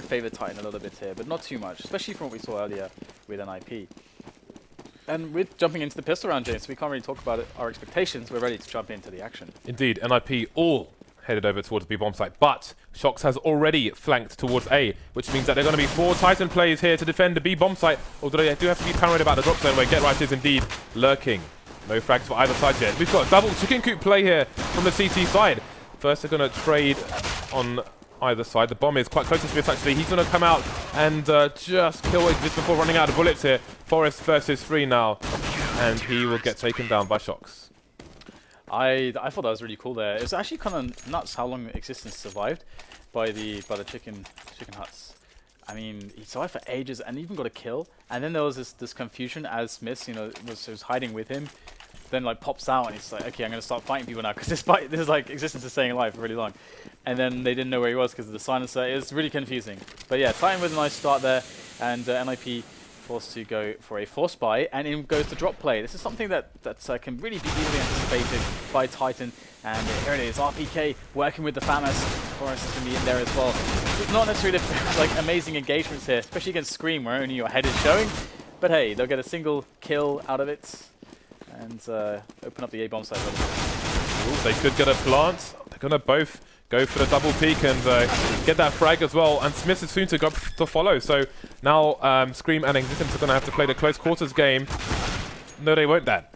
favor Titan a little bit here, but not too much, especially from what we saw earlier with NiP. And we're jumping into the pistol round, James. We can't really talk about our expectations. We're ready to jump into the action. Indeed, NiP all headed over towards B bomb site, but Shox has already flanked towards A, which means that there are going to be 4 Titan players here to defend the B bomb site, although they do have to be paranoid about the drop zone where Get Right is indeed lurking. No frags for either side yet. We've got a double chicken coop play here from the CT side. First they're going to trade on either side. The bomb is quite close to Smith actually. He's going to come out and just kill Exist before running out of bullets here. Forest versus 3 now, and he will get taken down by Shox. I thought that was really cool there. It was actually kind of nuts how long Existence survived by the chicken huts. I mean, he survived for ages and even got a kill. And then there was this confusion as Smith, you know, was hiding with him. Then like pops out and he's like, okay, I'm gonna start fighting people now because this is like Existence is staying alive for really long. And then they didn't know where he was because of the silencer. It's really confusing. But yeah, Titan with a nice start there, and NiP forced to go for a force buy, and in goes the drop play. This is something that can really be easily anticipated by Titan, and here it is, RPK working with the FAMAS. Forest is going to be in there as well. It's not necessarily like amazing engagements here, especially against Scream where only your head is showing, but hey, they'll get a single kill out of it, and open up the A-bomb side. Ooh, they could get a plant. They're going to both go for the double peek and get that frag as well, and Smith is soon to go to follow. So now Scream and Existence are going to have to play the close quarters game. No, they won't that,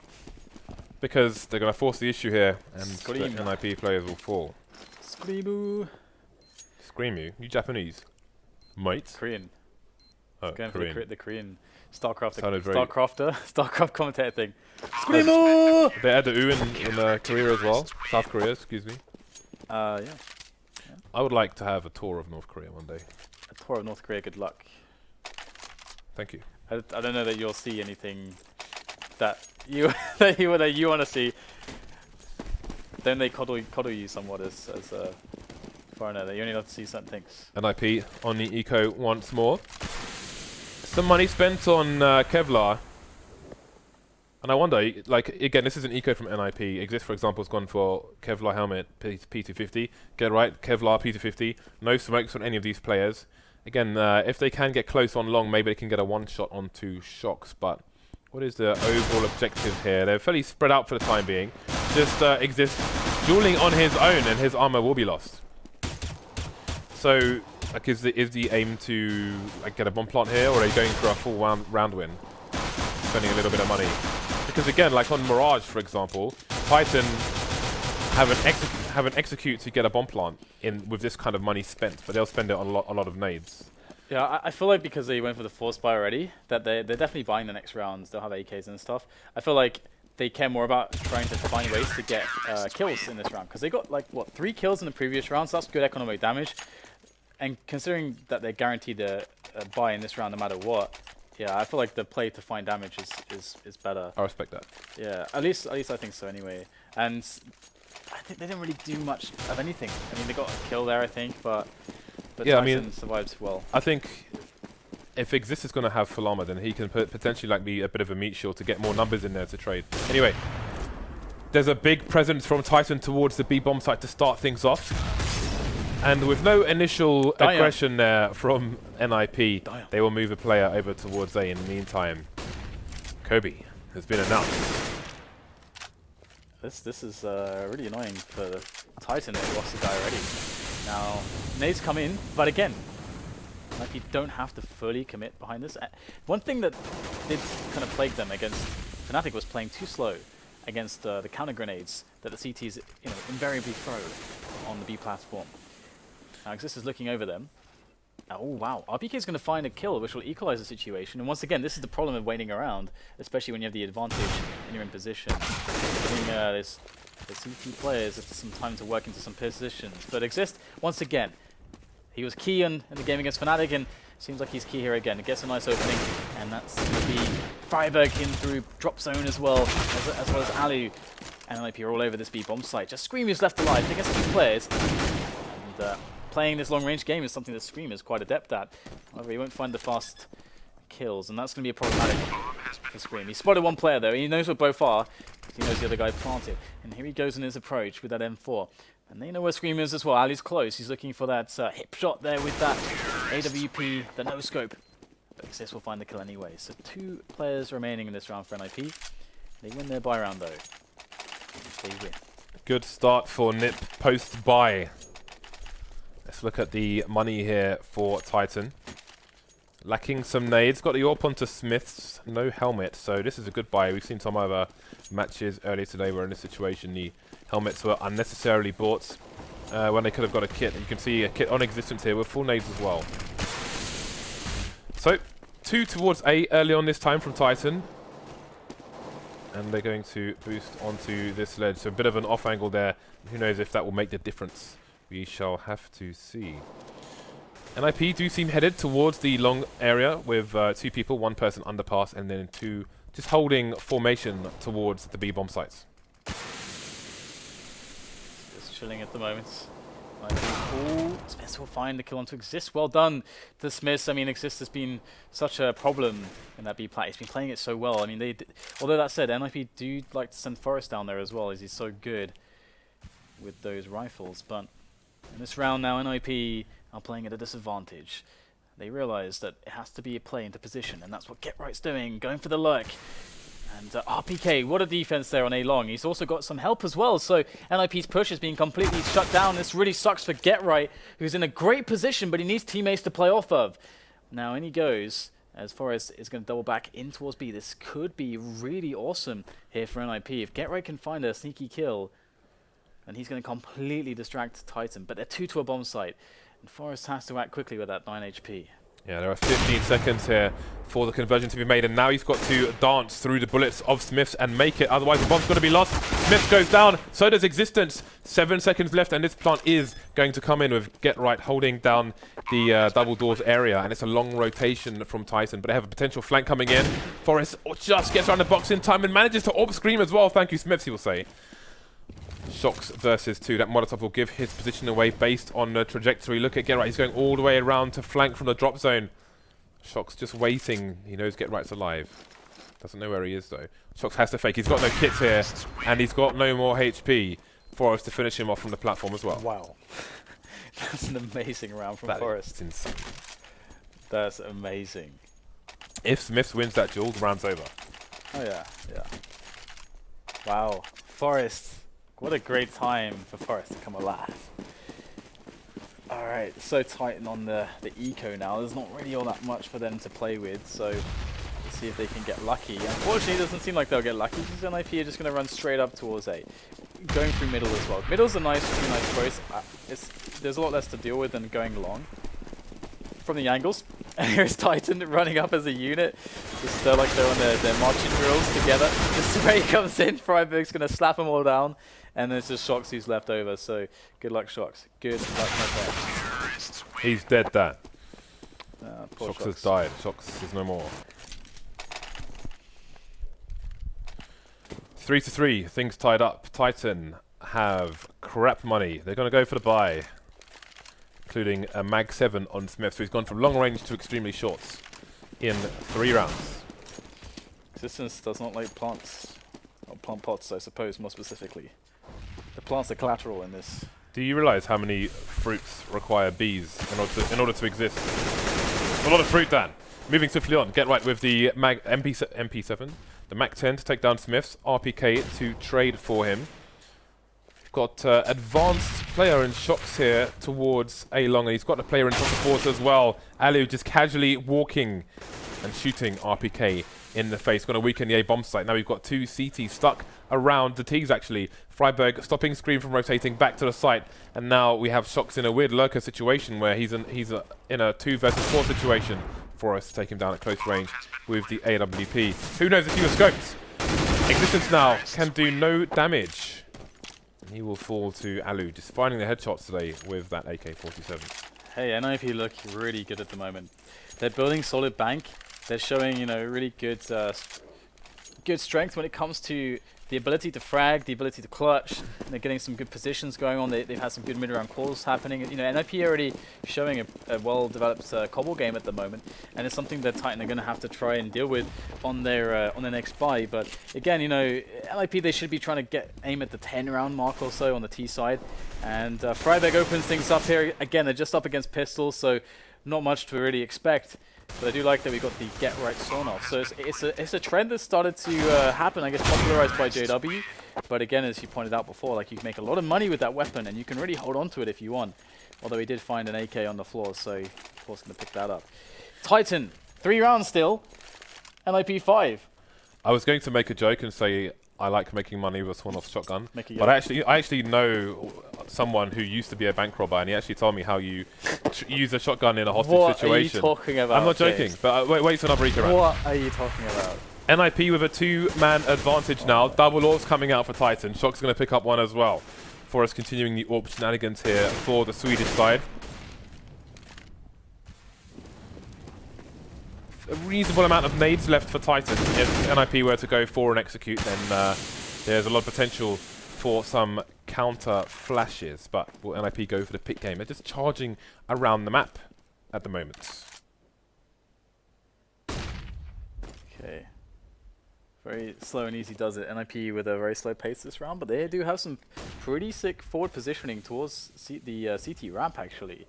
because they're going to force the issue here, and the NiP players will fall. Screamoo. Screamoo? You Japanese? Mate? Korean. Oh, going Korean. for the Korean StarCraft commentator thing. Screamoo! They add the U in Korea as well. South Korea, excuse me. Yeah. I would like to have a tour of North Korea one day. A tour of North Korea, good luck. Thank you. I don't know that you'll see anything that you that you want to see. Then they coddle you somewhat as a foreigner. That you only have to see certain things. NiP on the eco once more. Some money spent on Kevlar. And I wonder, like, again, this is an eco from NiP. Exist, for example, has gone for Kevlar helmet, P250. Get right, Kevlar, P250. No smokes on any of these players. Again, if they can get close on long, maybe they can get a one-shot onto Shox. But what is the overall objective here? They're fairly spread out for the time being. Just Exist dueling on his own, and his armor will be lost. So, like, is the aim to like get a bomb plant here, or are they going for a full round win? Spending a little bit of money. Because again, like on Mirage, for example, Titan have an execute to get a bomb plant in with this kind of money spent, but they'll spend it on a lot of nades. Yeah, I feel like because they went for the force buy already, that they're definitely buying the next rounds. They'll have AKs and stuff. I feel like they care more about trying to find ways to get kills in this round, because they got like what 3 kills in the previous round, so that's good economic damage. And considering that they're guaranteed a buy in this round no matter what. Yeah, I feel like the play to find damage is better. I respect that. Yeah, at least I think so anyway. And I think they didn't really do much of anything. I mean, they got a kill there, I think, but yeah, Titan, I mean, survived well. I think if Exist is going to have full armor, then he can potentially like be a bit of a meat shield to get more numbers in there to trade. Anyway, there's a big presence from Titan towards the B bomb site to start things off. And with no initial aggression there from NiP, they will move a player over towards A. In the meantime, Kobe has been announced. This is really annoying for Titan. They lost the guy already. Now, nades come in, but again, NiP don't have to fully commit behind this. One thing that did kind of plague them against Fnatic was playing too slow against the counter grenades that the CTs invariably throw on the B platform. Now Exist is looking over them. Oh wow, RPK is going to find a kill which will equalize the situation, and once again this is the problem of waiting around, especially when you have the advantage and you're in position. Giving the CT players some time to work into some positions. But Exist, once again, he was key in the game against Fnatic, and seems like he's key here again. It gets a nice opening, and that's going to be Freiberg in through drop zone as well as Alu. And NiP are all over this B bomb site. Just Scream is left alive against 2 players. And playing this long-range game is something that Scream is quite adept at. However, he won't find the fast kills, and that's going to be problematic for Scream. He spotted 1 player, though. He knows where both are. He knows the other guy planted. And here he goes in his approach with that M4. And they know where Scream is as well. Ali's close. He's looking for that hip shot there with that AWP, the no scope. But Exist will find the kill anyway. So 2 players remaining in this round for NiP. They win their buy round though. They win. Good start for NiP post-buy. Let's look at the money here for Titan. Lacking some nades. Got the AWP onto Smiths. No helmet. So this is a good buy. We've seen some other matches earlier today where in this situation the helmets were unnecessarily bought when they could have got a kit. You can see a kit on existence here with full nades as well. So 2 towards A early on this time from Titan. And they're going to boost onto this ledge. So a bit of an off angle there. Who knows if that will make the difference. We shall have to see. NiP do seem headed towards the long area with 2 people, 1 person underpass, and then 2 just holding formation towards the B bomb sites. Just chilling at the moment. Oh, Smiths will find the kill onto Exist. Well done to Smiths. I mean, Exist has been such a problem in that B plat. He's been playing it so well. I mean, although that said, NiP do like to send Forest down there as well, as he's so good with those rifles. But in this round now, NiP are playing at a disadvantage. They realize that it has to be a play into position, and that's what GetRight's doing, going for the lurk. And RPK, what a defense there on A long. He's also got some help as well, so NiP's push is being completely shut down. This really sucks for GetRight, who's in a great position, but he needs teammates to play off of. Now in he goes, as Forest is going to double back in towards B. This could be really awesome here for NiP. If GetRight can find a sneaky kill, then he's going to completely distract Titan. But they're 2 to a bomb site, and Forest has to act quickly with that 9 HP. Yeah, there are 15 seconds here for the conversion to be made, and now he's got to dance through the bullets of Smiths and make it, otherwise the bomb's going to be lost. Smiths goes down, so does Existence. 7 seconds left, and this plant is going to come in with GetRight holding down the double doors area, and it's a long rotation from Titan, but they have a potential flank coming in. Forrest just gets around the box in time and manages to AWP scream as well. Thank you, Smiths, he will say. Shocks versus 2. That Molotov will give his position away based on the trajectory. Look at GetRight. He's going all the way around to flank from the drop zone. Shocks just waiting. He knows GetRight's alive. Doesn't know where he is, though. Shocks has to fake. He's got no kits here, and he's got no more HP for us to finish him off from the platform as well. Wow. That's an amazing round from Forest. That's insane. That's amazing. If Smiths wins that duel, the round's over. Oh, yeah. Yeah. Wow. Forest. What a great time for Forest to come alive. Alright, so Titan on the eco now. There's not really all that much for them to play with, so let's see if they can get lucky. Unfortunately, it doesn't seem like they'll get lucky, because NiP are just going to run straight up towards A. Going through middle as well. Middle's a nice choice. There's a lot less to deal with than going long from the angles. And here's Titan running up as a unit. Just like they're on their marching drills together. The spray comes in, Freiburg's going to slap them all down. And then it's just Shocks who's left over, so good luck, Shocks. Good luck, my friend. He's dead, that. Shocks has died. Shocks is no more. 3-3, things tied up. Titan have crap money. They're going to go for the buy, including a Mag 7 on Smith. So he's gone from long range to extremely shorts in 3 rounds. Existence does not like plants. Or plant pots, I suppose, more specifically. The plants are collateral in this. Do you realize how many fruits require bees in order to exist? It's a lot of fruit, Dan. Moving swiftly on. GetRight with the MP7. The Mac 10 to take down Smiths. RPK to trade for him. We've got advanced player in Shocks here towards A long, and he's got a player in support as well. Alu just casually walking and shooting RPK in the face. Going to weaken the A bomb site. Now we've got 2 CT stuck around the T's actually. Freiburg stopping Scream from rotating back to the site, and now we have Shocks in a weird lurker situation where he's in a 2 versus 4 situation for us to take him down at close range with the AWP. Who knows if he was scoped? Existence now can do no damage. He will fall to Alu, just finding the headshots today with that AK-47. Hey, NiP look really good at the moment. They're building solid bank. They're showing, you know, really good strength when it comes to the ability to frag, the ability to clutch. They're getting some good positions going on. They've had some good mid-round calls happening. You know, NiP are already showing a well-developed cobble game at the moment, and it's something that Titan are going to have to try and deal with on their next buy. But again, you know, NiP, they should be trying to aim at the 10-round mark or so on the T side. And Freiburg opens things up here. Again, they're just up against pistols, so not much to really expect. But I do like that we got the get right sawn off. So it's a trend that started to happen, I guess, popularized by JW. But again, as you pointed out before, like you can make a lot of money with that weapon, and you can really hold on to it if you want. Although he did find an AK on the floor, so of course going to pick that up. Titan, 3 rounds still. NiP 5. I was going to make a joke and say I like making money with a sworn-off shotgun, but I actually know someone who used to be a bank robber, and he actually told me how you use a shotgun in a hostage situation. What are you talking about? I'm not joking, but wait for another eco round. What are you talking about? NiP with a 2-man advantage now. Double AWPs coming out for Titan. Shock's going to pick up one as well. For us continuing the AWP shenanigans here for the Swedish side. A reasonable amount of nades left for Titan. If NiP were to go for and execute, then there's a lot of potential for some counter flashes. But will NiP go for the pick game? They're just charging around the map at the moment. Okay. Very slow and easy does it. NiP with a very slow pace this round, but they do have some pretty sick forward positioning towards the CT ramp, actually.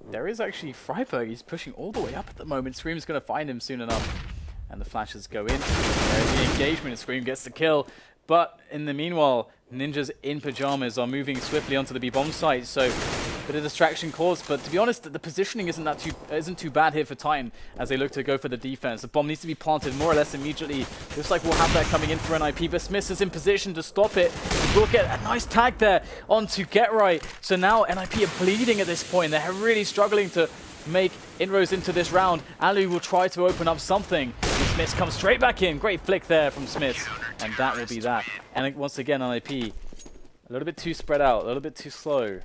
There is actually Freiberg. He's pushing all the way up at the moment. Scream's going to find him soon enough. And the flashes go in. There's the engagement. Scream gets the kill. But in the meanwhile, ninjas in pajamas are moving swiftly onto the B-bomb site. So a bit of distraction caused. But to be honest, the positioning isn't too bad here for Titan as they look to go for the defense. The bomb needs to be planted more or less immediately. Looks like we'll have that coming in for NiP. But Smith is in position to stop it. We'll get a nice tag there onto Get Right. So now NiP are bleeding at this point. They're really struggling to make inroads into this round. Alu will try to open up something. Smith comes straight back in. Great flick there from Smith. And that will be that. And once again, NiP, a little bit too spread out, a little bit too slow.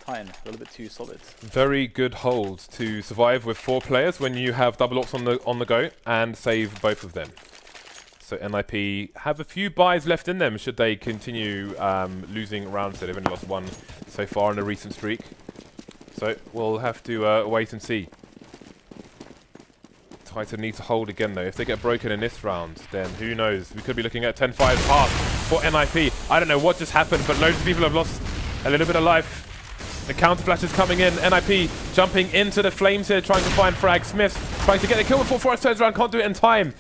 Titan, a little bit too solid. Very good hold to survive with 4 players when you have double AWPs on the go and save both of them. So NiP have a few buys left in them should they continue losing rounds. They've only lost 1 so far in a recent streak. So we'll have to wait and see. Titan need to hold again though. If they get broken in this round, then who knows? We could be looking at 10-5 pass for NiP. I don't know what just happened, but loads of people have lost a little bit of life. The counter flash is coming in. NiP jumping into the flames here, trying to find Frag. Smith trying to get a kill before Forrest turns around, can't do it in time.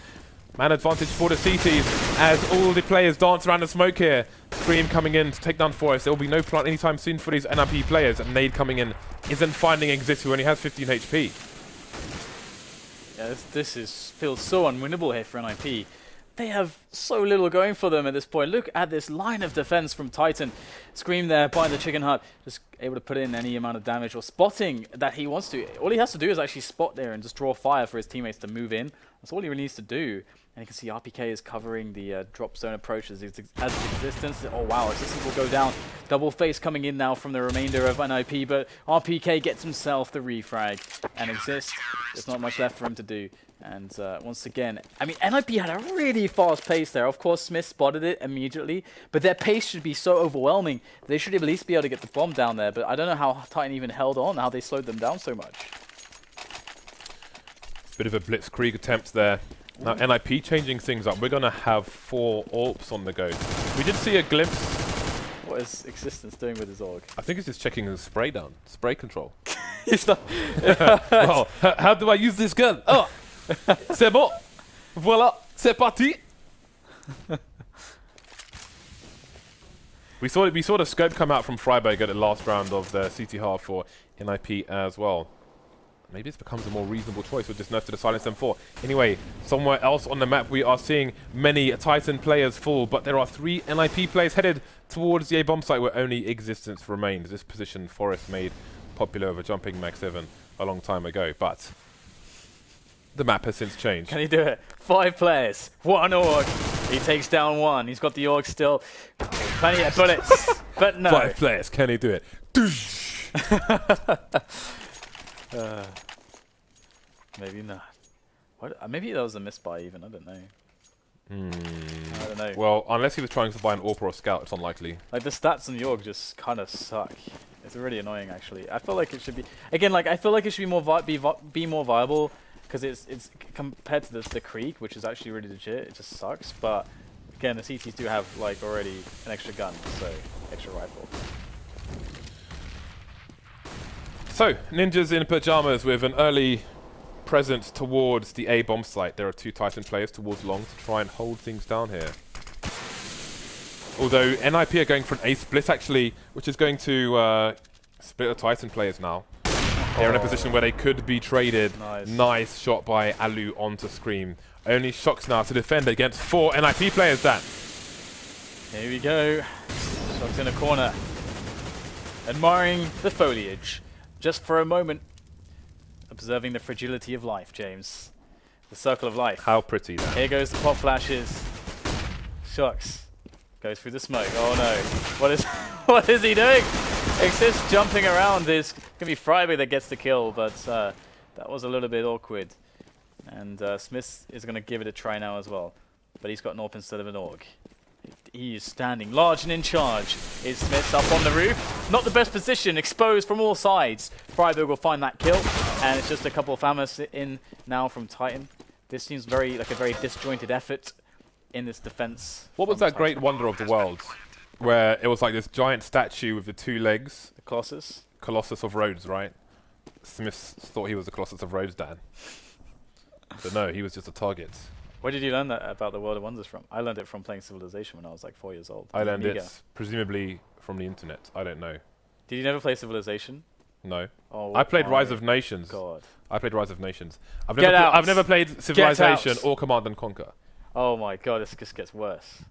Man advantage for the CTs as all the players dance around the smoke here. Scream coming in to take down Forrest. There will be no plant anytime soon for these NiP players. And Nade coming in isn't finding Exit, who only has 15 HP. Yeah, this feels so unwinnable here for NiP. They have so little going for them at this point. Look at this line of defense from Titan. Scream there by the chicken hut, just able to put in any amount of damage or spotting that he wants to. All he has to do is actually spot there and just draw fire for his teammates to move in. That's all he really needs to do. And you can see RPK is covering the drop zone approach as Existence. Oh wow, Existence will go down. Double face coming in now from the remainder of NiP, but RPK gets himself the refrag. And Exist, there's not much left for him to do. And once again, I mean, NiP had a really fast pace there. Of course, Smith spotted it immediately, but their pace should be so overwhelming. They should at least be able to get the bomb down there, but I don't know how Titan even held on, how they slowed them down so much. Bit of a blitzkrieg attempt there. Now NiP changing things up. We're going to have 4 AWPs on the go. We did see a glimpse. What is Existence doing with his AUG? I think it's just checking his spray down. Spray control. He's not Well, how do I use this gun? Oh, c'est bon. Voilà, c'est parti. We saw the scope come out from Freiberg at the last round of the CT half for NiP as well. Maybe this becomes a more reasonable choice with just nerf to the silence M4. Anyway, somewhere else on the map we are seeing many Titan players fall, but there are 3 NiP players headed towards the A-bomb site where only Existence remains. This position Forrest made popular over jumping Mag 7 a long time ago, but the map has since changed. Can he do it? 5 players, 1 AUG. He takes down 1. He's got the AUG still. Plenty of bullets, but no. 5 players, can he do it? Maybe not. What, maybe that was a misbuy even, I don't know. I don't know. Well, unless he was trying to buy an AWP or a scout, it's unlikely. Like, the stats on the AUG just kind of suck. It's really annoying, actually. I feel like it should be... Again, like, I feel like it should be more viable, because it's compared to the Krieg, which is actually really legit. It just sucks, but... Again, the CTs do have, like, already an extra gun, so extra rifle. So, Ninjas in pajamas with an early presence towards the A bomb site. There are 2 Titan players towards long to try and hold things down here. Although NiP are going for an A split actually, which is going to split the Titan players now. They're in a position where they could be traded. Nice shot by Alu onto Scream. Only Shocks now to defend against 4 NiP players, Dan. Here we go. Shocks in a corner. Admiring the foliage. Just for a moment. Observing the fragility of life, James. The circle of life. How pretty that. Here goes the pop flashes. Shocks. Goes through the smoke. Oh no. What is he doing? Exist jumping around is going to be Freiberg that gets the kill, but that was a little bit awkward. And Smith is going to give it a try now as well. But he's got an AWP instead of an AUG. He is standing large and in charge. Is Smith up on the roof? Not the best position, exposed from all sides. Freiberg will find that kill, and it's just a couple of hammers in now from Titan. This seems like a very disjointed effort in this defense. What was that great wonder of the world? Where it was like this giant statue with the 2 legs. The Colossus? Colossus of Rhodes, right? Smith thought he was the Colossus of Rhodes, Dan. But no, he was just a target. Where did you learn that about the World of Wonders from? I learned it from playing Civilization when I was like 4 years old. I learned it presumably from the internet. I don't know. Did you never play Civilization? No. Oh, I played Rise of Nations. God. I played Rise of Nations. I've never played Civilization or Command and Conquer. Oh my god, this just gets worse.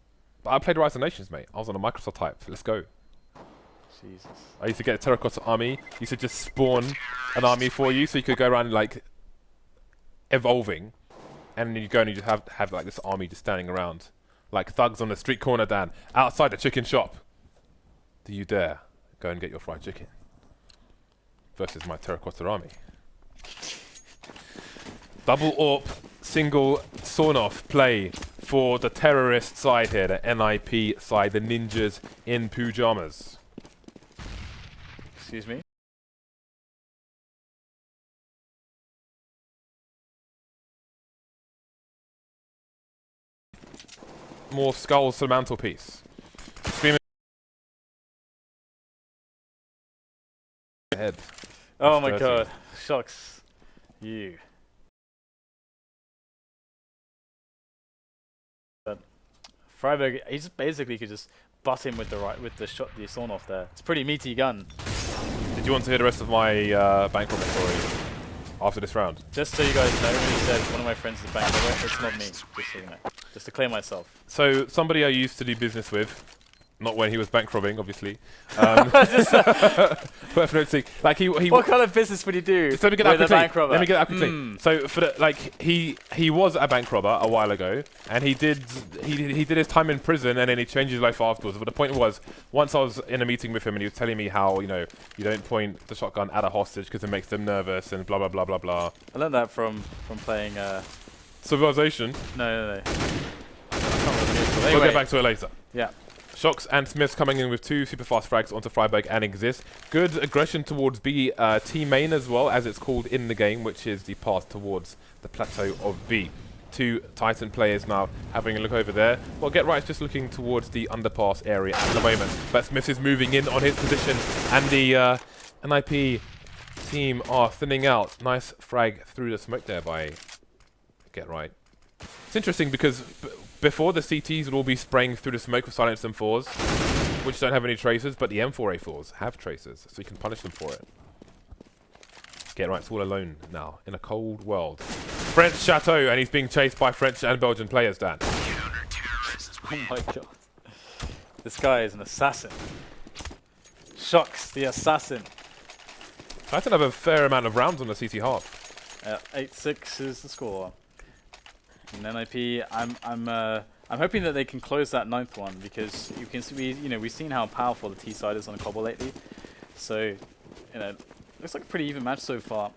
But I played Rise of Nations, mate. I was on a Microsoft type. Let's go. Jesus. I used to get a terracotta army. Used to just spawn an army for you, so you could go around like evolving, and then you go and you just have like this army just standing around, like thugs on the street corner, Dan, outside the chicken shop. Do you dare go and get your fried chicken versus my terracotta army? Double AWP, single sawn-off play for the terrorist side here, the NiP side, the ninjas in pajamas. Excuse me? More skulls to the mantelpiece. Screaming ahead. Oh my god. Shocks. You. Freiberg, he just basically could just butt him with the sawn off there. It's a pretty meaty gun. Did you want to hear the rest of my bank robber story after this round? Just so you guys know, when he said one of my friends is a bank robber, it's not me, just so you know. Just to clear myself. So, somebody I used to do business with, not when he was bank robbing, obviously. Worth noticing. Like he what kind of business would he do let me get that with a bank robber? Let me get that quickly. So for he was a bank robber a while ago, and he did his time in prison, and then he changed his life afterwards. But the point was, once I was in a meeting with him, and he was telling me how you don't point the shotgun at a hostage because it makes them nervous and blah blah blah blah blah. I learned that from playing Civilization. No. We'll get back to it later. Yeah. Shocks and Smiths coming in with 2 super fast frags onto Freiberg and Exist. Good aggression towards B, T main as well, as it's called in the game, which is the path towards the plateau of B. 2 Titan players now having a look over there. Well, Get Right's just looking towards the underpass area at the moment, but Smith is moving in on his position, and the NiP team are thinning out. Nice frag through the smoke there by Get Right. It's interesting because before the CTs would all be spraying through the smoke with silenced M4s, which don't have any tracers, but the M4A4s have tracers, so you can punish them for it. Get Right's all alone now in a cold world. French Chateau, and he's being chased by French and Belgian players, Dan. Oh my god. This guy is an assassin. Shocks, the assassin. Titan have a fair amount of rounds on the CT half. 8-6 is the score. And NiP, I'm hoping that they can close that 9th one, because you can see, we've seen how powerful the T side is on Cobble lately. So, looks like a pretty even match so far.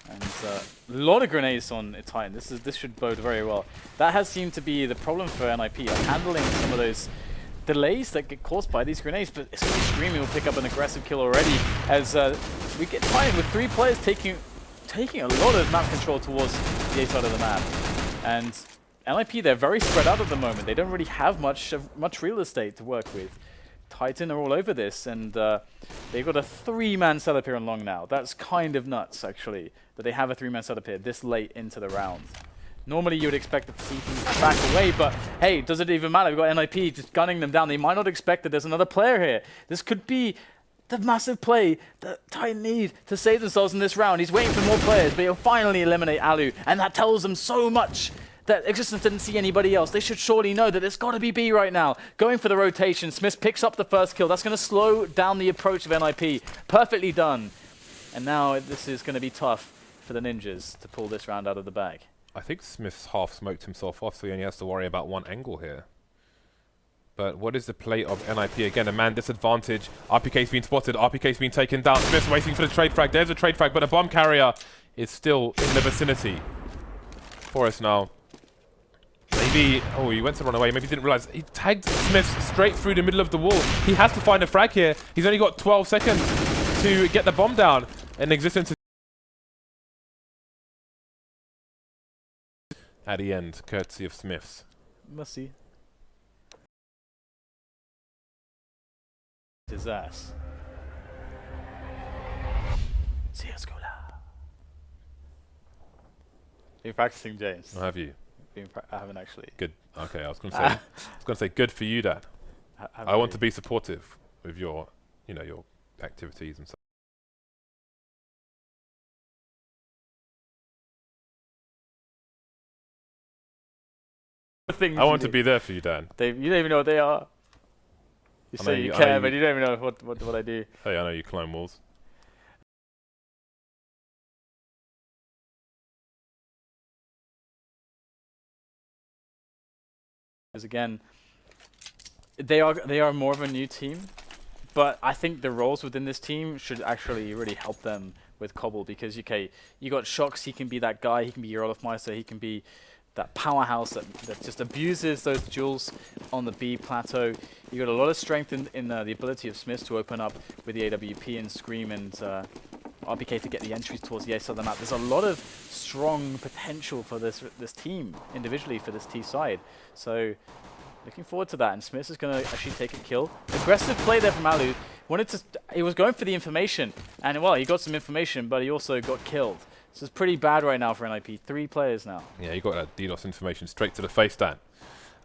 And a lot of grenades on Titan. This should bode very well. That has seemed to be the problem for NiP, handling some of those delays that get caused by these grenades. But Screaming will pick up an aggressive kill already, as we get Titan with 3 players taking a lot of map control towards the A side of the map. And NiP, they're very spread out at the moment. They don't really have much real estate to work with. Titan are all over this, and they've got a 3-man setup here on long now. That's kind of nuts, actually, that they have a 3-man setup here this late into the round. Normally, you would expect to see things back away, but hey, does it even matter? We've got NiP just gunning them down. They might not expect that there's another player here. This could be the massive play that Titan need to save themselves in this round. He's waiting for more players, but he'll finally eliminate Alu, and that tells them so much. That Existence didn't see anybody else. They should surely know that it's got to be B right now. Going for the rotation. Smith picks up the first kill. That's going to slow down the approach of NiP. Perfectly done. And now this is going to be tough for the Ninjas to pull this round out of the bag. I think Smith's half smoked himself off, so he only has to worry about one angle here. But what is the play of NiP? Again, a man disadvantage. RPK's been spotted. RPK's been taken down. Smith's waiting for the trade frag. There's a trade frag, but a bomb carrier is still in the vicinity. Forest now. Maybe, oh, he went to run away. Maybe he didn't realize. He tagged Smith straight through the middle of the wall. He has to find a frag here. He's only got 12 seconds to get the bomb down. And Existence at the end, courtesy of Smiths. Must see. His ass. See us go now. Are you practicing, James? Have you? I haven't actually. Good. Okay, I was going to say, good for you, Dad. I want to be supportive with your, your activities and stuff. I want to be there for you, Dan. You don't even know what they are. You say you care, but you don't even know what I do. Hey, I know you climb walls. Because again, they are more of a new team, but I think the roles within this team should actually really help them with Cobble, because okay, you got Shox, he can be that guy, he can be your Olafmeister, he can be that powerhouse that just abuses those duels on the B plateau. You got a lot of strength in the ability of Smith to open up with the AWP and Scream and RPK to get the entries towards the A side of the map. There's a lot of strong potential for this team individually for this T side. So looking forward to that. And Smith is going to actually take a kill. Aggressive play there from Alu. He was going for the information, and well, he got some information, but he also got killed. This is pretty bad right now for NiP. 3 players now. Yeah, he got that DDoS information straight to the face, Dan.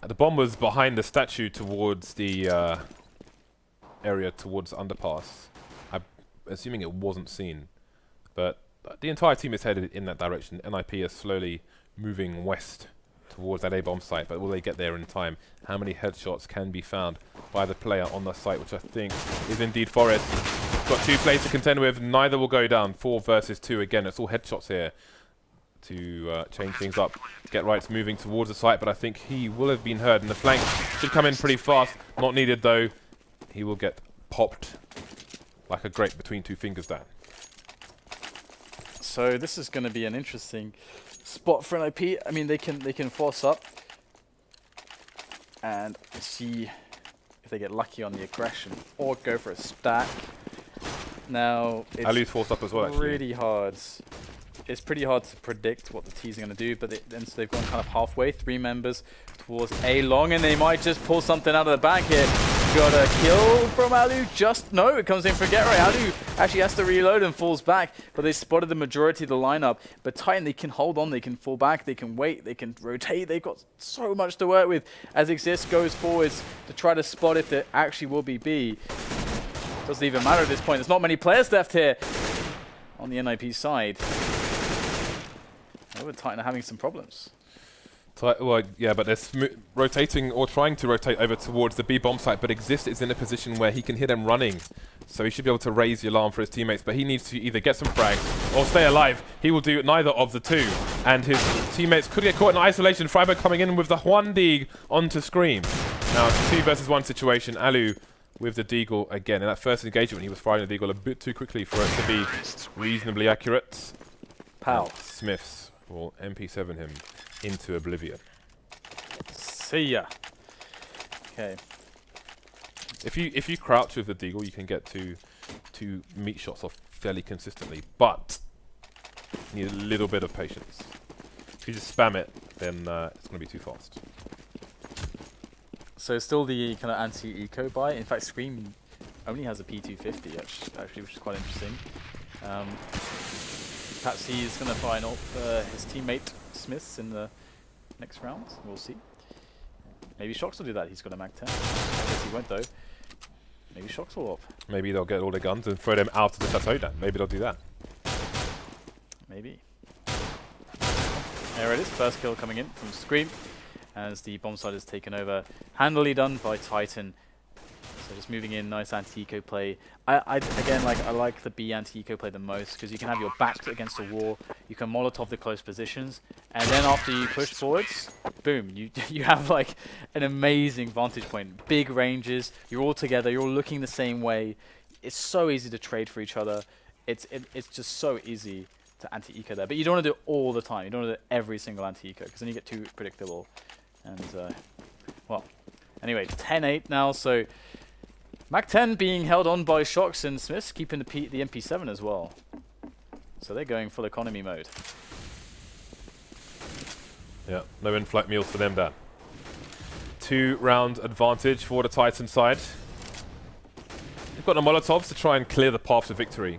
The bomb was behind the statue towards the area towards the underpass. I'm assuming it wasn't seen. But the entire team is headed in that direction. NiP is slowly moving west towards that A-bomb site, but will they get there in time? How many headshots can be found by the player on the site, which I think is indeed Forest. Got 2 players to contend with, neither will go down. 4 versus 2 again, it's all headshots here to change things up. Get Right's moving towards the site, but I think he will have been heard, and the flank should come in pretty fast. Not needed though. He will get popped like a grape between 2 fingers, Dan. So this is going to be an interesting spot for NiP. I mean, they can force up and see if they get lucky on the aggression or go for a stack. Now it's Alu's forced up as well. Pretty hard. It's pretty hard to predict what the T's are going to do, but so they've gone kind of halfway. 3 members towards A long, and they might just pull something out of the bag here. Got a kill from Alu. No, it comes in for Get Right. Alu actually has to reload and falls back, but they spotted the majority of the lineup. But Titan, they can hold on, they can fall back, they can wait, they can rotate. They've got so much to work with as Exist goes forwards to try to spot if there actually will be B. Doesn't even matter at this point. There's not many players left here on the NiP side. Over Titan are having some problems. Well, yeah, but they're rotating or trying to rotate over towards the B bomb site, but Exist is in a position where he can hear them running. So he should be able to raise the alarm for his teammates, but he needs to either get some frags or stay alive. He will do neither of the 2. And his teammates could get caught in isolation. Freiburg coming in with the Huan-Dig onto Scream. Now it's a 2 versus 1 situation. Alu with the Deagle again. In that first engagement, he was firing the Deagle a bit too quickly for it to be reasonably accurate. Pow. Smiths will MP7 him into oblivion. See ya. Okay. If you crouch with the Deagle, you can get two meat shots off fairly consistently, but you need a little bit of patience. If you just spam it, then it's going to be too fast. So still the kind of anti-eco buy. In fact, Scream only has a P250 actually, which is quite interesting. Perhaps he's going to try and ult his teammate Smiths in the next round. We'll see. Maybe Shox will do that. He's got a Mag 10. I guess he won't though. Maybe Shox will up. Maybe they'll get all their guns and throw them out of the chateau then. Maybe they'll do that. Maybe. There it is. First kill coming in from Scream as the bomb site is taken over. Handily done by Titan. So just moving in, nice anti-eco play. Again, I like the B anti-eco play the most because you can have your back against the wall, you can Molotov the close positions, and then after you push forwards, boom, you have like an amazing vantage point. Big ranges, you're all together, you're all looking the same way. It's so easy to trade for each other. It's just so easy to anti-eco there, but you don't want to do it all the time. You don't want to do every single anti-eco because then you get too predictable. And well, anyway, 10-8 now. So Mag 10 being held on by Shox and Smiths, keeping the MP7 as well. So they're going full economy mode. Yeah, no in-flight meals for them, Dan. 2-round advantage for the Titan side. They've got the Molotovs to try and clear the path to victory.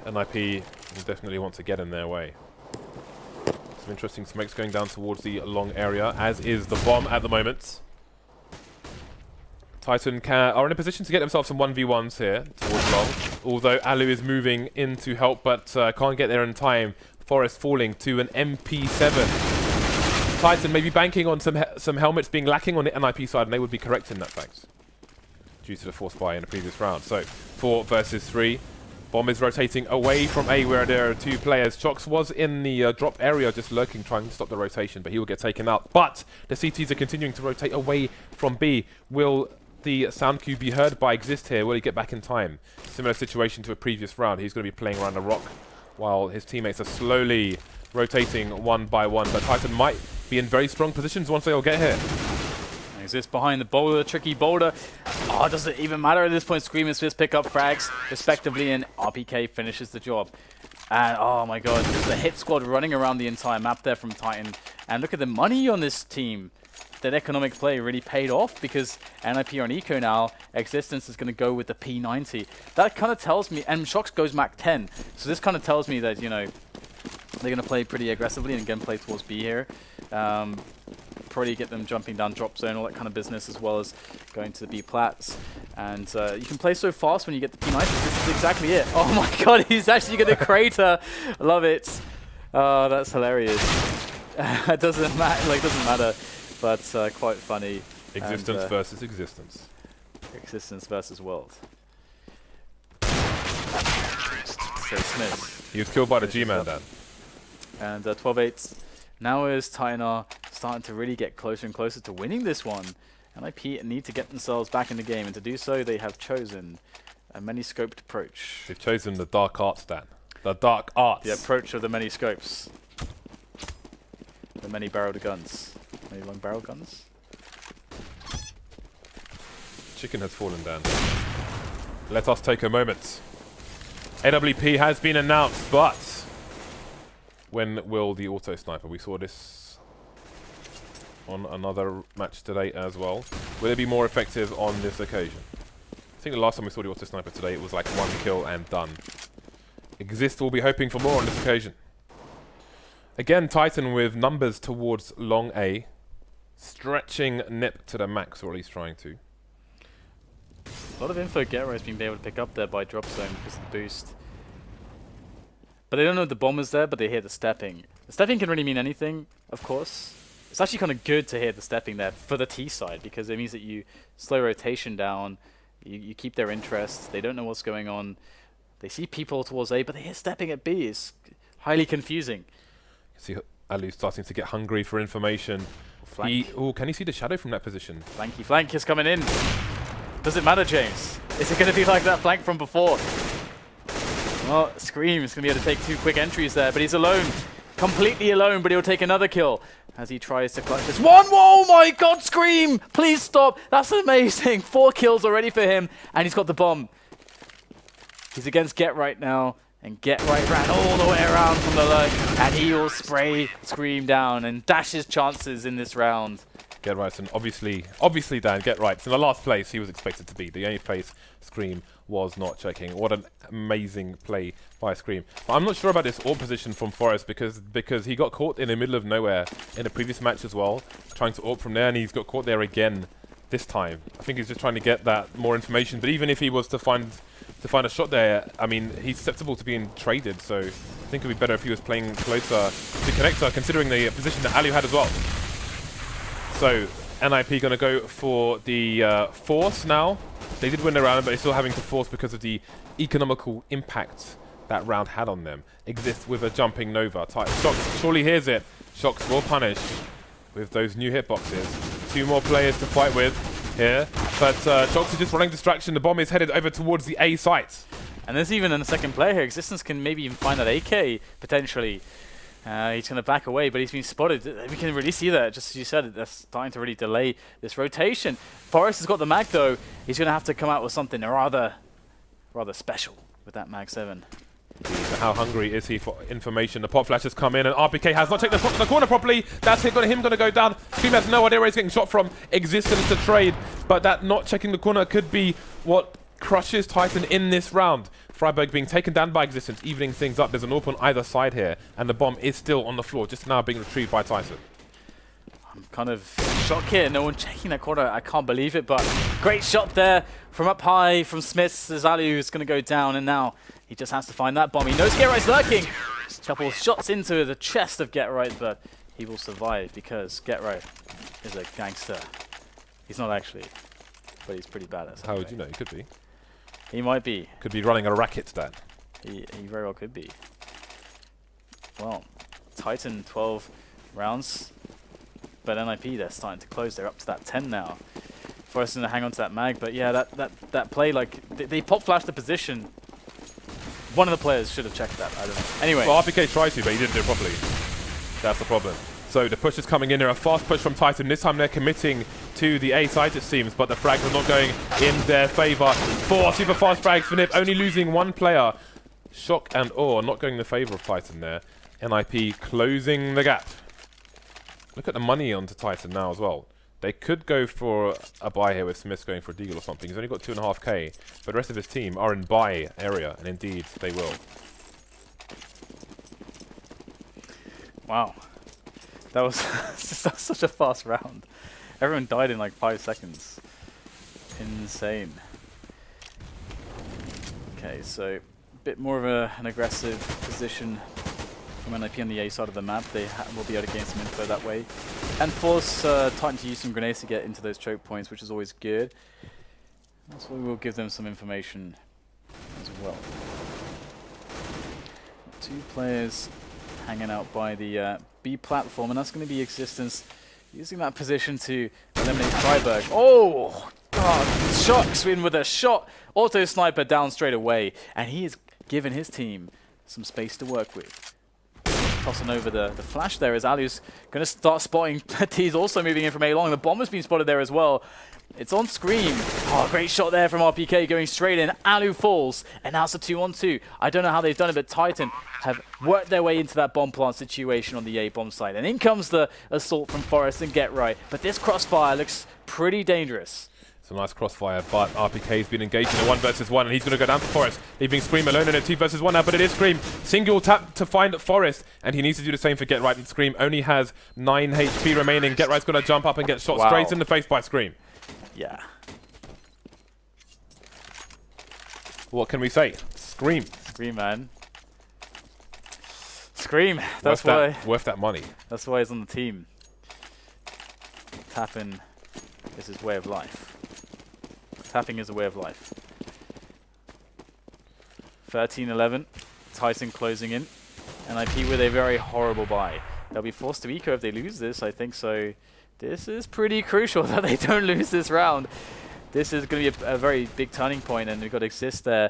NiP will definitely want to get in their way. Some interesting smokes going down towards the long area, as is the bomb at the moment. Titan are in a position to get themselves some 1v1s here towards long, although Alu is moving in to help, but can't get there in time. Forest falling to an MP7. Titan may be banking on some helmets being lacking on the NiP side, and they would be correct in that fact, due to the force buy in the previous round. So 4 versus 3. Bomb is rotating away from A, where there are 2 players. Shox was in the drop area, just lurking, trying to stop the rotation, but he will get taken out. But the CTs are continuing to rotate away from B. Will the sound cue be heard by Exist here? Will he get back in time? Similar situation to a previous round. He's going to be playing around the rock while his teammates are slowly rotating one by one. But Titan might be in very strong positions once they all get here. Exist behind the boulder, tricky boulder. Oh, does it even matter at this point? Scream and Smiths pick up frags respectively, and RPK finishes the job. And oh my god, there's the hit squad running around the entire map there from Titan. And look at the money on this team. That economic play really paid off because NiP are on eco now. Existence is going to go with the P90. That kind of tells me, and Shox goes Mach 10. So this kind of tells me that, you know, they're going to play pretty aggressively and again play towards B here. Probably get them jumping down drop zone, all that kind of business, as well as going to the B plats. And you can play so fast when you get the P90. This is exactly it. Oh my god, he's actually going to crater. I love it. That's hilarious. It doesn't matter. But quite funny. Existence versus existence. Existence versus world. So Smith. He was killed by the G-Man, Dan. And 12-8. Now is Titan are starting to really get closer and closer to winning this one. NiP need to get themselves back in the game, and to do so, they have chosen a many-scoped approach. They've chosen the dark arts, Dan. The dark arts. The approach of the many scopes. The many-barreled guns. Many long-barrel guns. Chicken has fallen down. Let us take a moment. AWP has been announced, but when will the auto sniper? We saw this on another match today as well. Will it be more effective on this occasion? I think the last time we saw the auto sniper today, it was like 1 kill and done. Exist will be hoping for more on this occasion. Again, Titan with numbers towards long A. Stretching NiP to the max, or at least trying to. A lot of info Gero has been able to pick up there by drop zone because of the boost. But they don't know the bomber's there, but they hear the stepping. The stepping can really mean anything, of course. It's actually kind of good to hear the stepping there for the T side, because it means that you slow rotation down, you keep their interest, they don't know what's going on. They see people towards A, but they hear stepping at B. It's highly confusing. See Alu starting to get hungry for information. Oh, can you see the shadow from that position? Flanky flank is coming in. Does it matter, James? Is it going to be like that flank from before? Well, Scream is going to be able to take 2 quick entries there, but he's alone. Completely alone, but he'll take another kill as he tries to clutch this one. Oh my god, Scream! Please stop. That's amazing. 4 kills already for him, and he's got the bomb. He's against Get Right now. And Get Right ran all the way around from the lurk, and he will spray Scream down and dash his chances in this round. Get Right, and obviously Dan, Get Right. In the last place he was expected to be. The only place Scream was not checking. What an amazing play by Scream. But I'm not sure about this AWP position from Forest because he got caught in the middle of nowhere in the previous match as well, trying to AWP from there, and he's got caught there again this time. I think he's just trying to get that more information. But even if he was to find a shot there, I mean, he's susceptible to being traded, so I think it would be better if he was playing closer to connector, considering the position that Alu had as well. So, NiP going to go for the force now. They did win the round, but they're still having to force because of the economical impact that round had on them. Exists with a jumping Nova. Shox surely hears it. Shox will punish with those new hitboxes. 2 more players to fight with here, but Shox is just running distraction. The bomb is headed over towards the A site. And there's even a second player here. Existence can maybe even find that AK, potentially. He's going to back away, but he's been spotted. We can really see that, just as you said, that's starting to really delay this rotation. Forrest has got the mag, though. He's going to have to come out with something rather special with that mag 7. How hungry is he for information? The pop flash has come in, and RPK has not taken the corner properly. That's him going to go down. Scream has no idea where he's getting shot from. Existence to trade, but that not checking the corner could be what crushes Titan in this round. Freiburg being taken down by Existence, evening things up. There's an AWP on either side here, and the bomb is still on the floor, just now being retrieved by Titan. I'm kind of shocked here. No one checking that corner. I can't believe it, but great shot there from up high from Smiths. Alu is going to go down, and now he just has to find that bomb. He knows Get Right's lurking. A couple of shots into the chest of Get Right, but he will survive because Get Right is a gangster. He's not actually, but he's pretty badass. How would you know? He could be. He might be. Could be running a racket, Dan. He very well could be. Well, Titan 12 rounds, but NiP they're starting to close. They're up to that 10 now. Forrest going to hang on to that mag, but yeah, that play, like they pop flashed the position. One of the players should have checked that. I don't know. Anyway, well, RPK tried to, but he didn't do it properly. That's the problem. So the push is coming in there, a fast push from Titan. This time they're committing to the A side, it seems, but the frags are not going in their favour. 4 super fast frags for NiP, only losing 1 player. Shock and awe not going in the favour of Titan there. NiP closing the gap. Look at the money onto Titan now as well. They could go for a buy here with Smith going for a deagle or something. He's only got 2.5k, but the rest of his team are in buy area, and indeed they will. Wow. That was such a fast round. Everyone died in like 5 seconds. Insane. Okay, so a bit more of an aggressive position from NiP on the A side of the map. They will be able to gain some info that way. And force Titan to use some grenades to get into those choke points, which is always good. That's why we'll give them some information as well. 2 players hanging out by the B platform, and that's going to be Existence using that position to eliminate Freiburg. Oh, God, Shox in with a shot. Auto sniper down straight away, and he has given his team some space to work with. Tossing over the flash there as Alu's going to start spotting. He's also moving in from A long. The bomb has been spotted there as well. It's on Scream. Oh, great shot there from RPK going straight in. Alu falls, and now it's a 2-on-2. I don't know how they've done it, but Titan have worked their way into that bomb plant situation on the A bomb site. And in comes the assault from Forrest and Get Right. But this crossfire looks pretty dangerous. It's a nice crossfire, but RPK's been engaged in a 1 versus 1, and he's going to go down to Forest, leaving Scream alone in a 2 versus 1 now, but it is Scream. Single tap to find Forest, and he needs to do the same for Get Right, and Scream only has 9 HP remaining. Get Right's going to jump up and get shot straight in the face by Scream. Yeah. What can we say? Scream. Scream, man. Scream. That's why. Worth that money. That's why he's on the team. Tapping is his way of life. Tapping is a way of life. 13-11. Titan closing in. NiP with a very horrible buy. They'll be forced to eco if they lose this, I think so. This is pretty crucial that they don't lose this round. This is going to be a very big turning point, and we've got to Exist there.